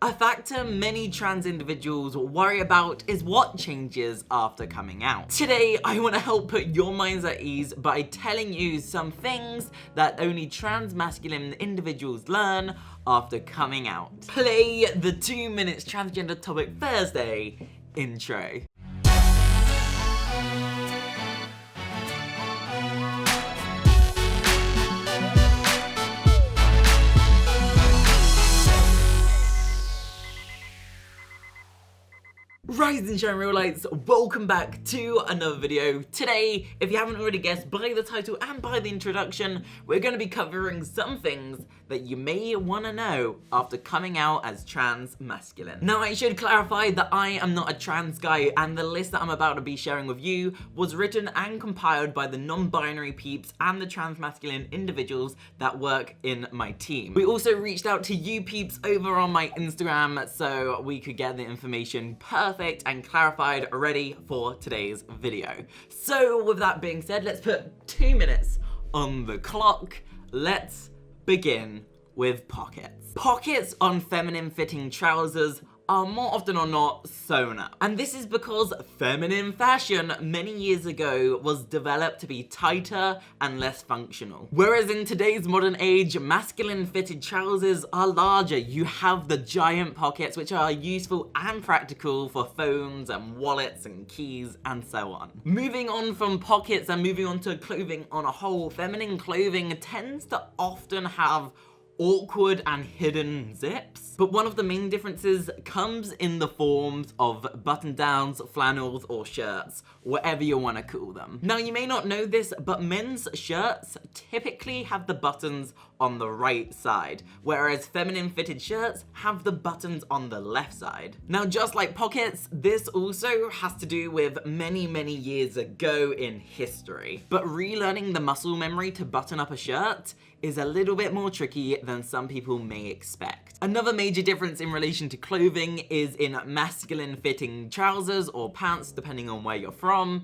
A factor many trans individuals worry about is what changes after coming out. Today, I want to help put your minds at ease by telling you some things that only trans masculine individuals learn after coming out. Play the 2 minutes Transgender Topic Thursday intro. Rise and shine real lights, welcome back to another video. Today, if you haven't already guessed by the title and by the introduction, we're going to be covering some things that you may want to know after coming out as trans masculine. Now, I should clarify that I am not a trans guy, and the list that I'm about to be sharing with you was written and compiled by the non-binary peeps and the trans masculine individuals that work in my team. We also reached out to you peeps over on my Instagram so we could get the information perfect and clarified ready for today's video. So with that being said, let's put 2 minutes on the clock. Let's begin with pockets. Pockets on feminine fitting trousers are more often or not sewn up. And this is because feminine fashion many years ago was developed to be tighter and less functional. Whereas in today's modern age, masculine fitted trousers are larger. You have the giant pockets, which are useful and practical for phones and wallets and keys and so on. Moving on from pockets and moving on to clothing on a whole, feminine clothing tends to often have awkward and hidden zips. But one of the main differences comes in the forms of button downs, flannels, or shirts, whatever you want to call them. Now, you may not know this, but men's shirts typically have the buttons on the right side, whereas feminine fitted shirts have the buttons on the left side. Now, just like pockets, this also has to do with many years ago in history. But relearning the muscle memory to button up a shirt is a little bit more tricky than some people may expect. Another major difference in relation to clothing is in masculine fitting trousers or pants, depending on where you're from,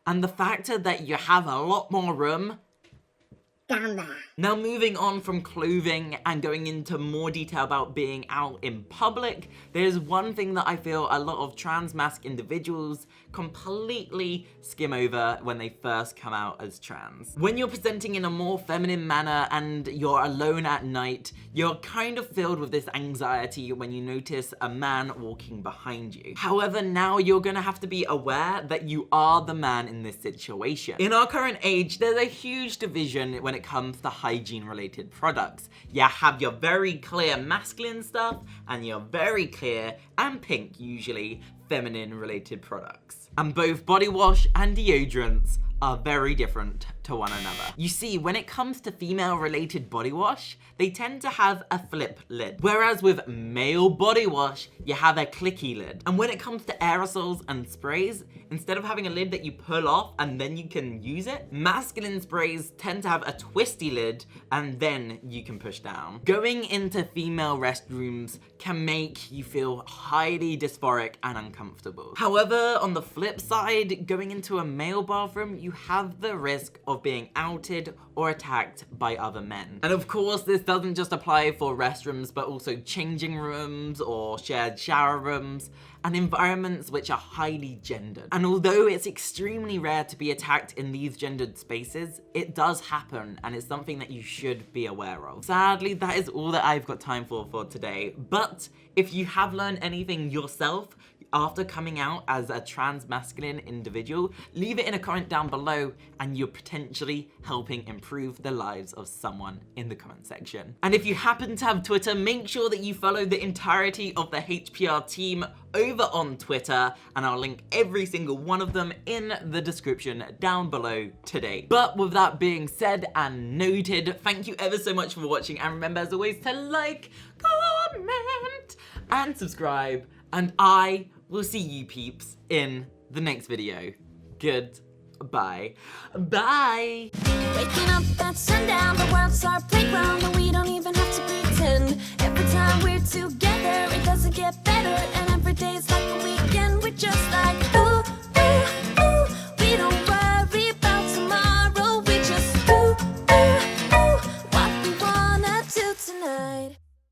and the factor that you have a lot more room down there. Now, moving on from clothing and going into more detail about being out in public, there's one thing that I feel a lot of trans masc individuals completely skim over when they first come out as trans. When you're presenting in a more feminine manner and you're alone at night, you're kind of filled with this anxiety when you notice a man walking behind you. However, now you're gonna have to be aware that you are the man in this situation. In our current age, there's a huge division when it comes to hygiene-related products. You have your very clear masculine stuff and your very clear and pink, usually, feminine-related products. And both body wash and deodorants are very different to one another. You see, when it comes to female-related body wash, they tend to have a flip lid, whereas with male body wash, you have a clicky lid. And when it comes to aerosols and sprays, instead of having a lid that you pull off and then you can use it, masculine sprays tend to have a twisty lid and then you can push down. Going into female restrooms can make you feel highly dysphoric and uncomfortable. However, on the flip side, going into a male bathroom, you have the risk of being outed or attacked by other men. And of course, this doesn't just apply for restrooms, but also changing rooms or shared shower rooms and environments which are highly gendered. And although it's extremely rare to be attacked in these gendered spaces, it does happen, and it's something that you should be aware of. Sadly, that is all that I've got time for today. But if you have learned anything yourself after coming out as a trans masculine individual, leave it in a comment down below and you're potentially helping improve the lives of someone in the comment section. And if you happen to have Twitter, make sure that you follow the entirety of the HPR team over on Twitter, and I'll link every single one of them in the description down below today. But with that being said and noted, thank you ever so much for watching, and remember as always to like, comment, and subscribe, and I will see you peeps in the next video. Goodbye. Bye. Waking up at sundown, the world's our playground, and we don't even have to pretend. Every time we're together, it doesn't get better.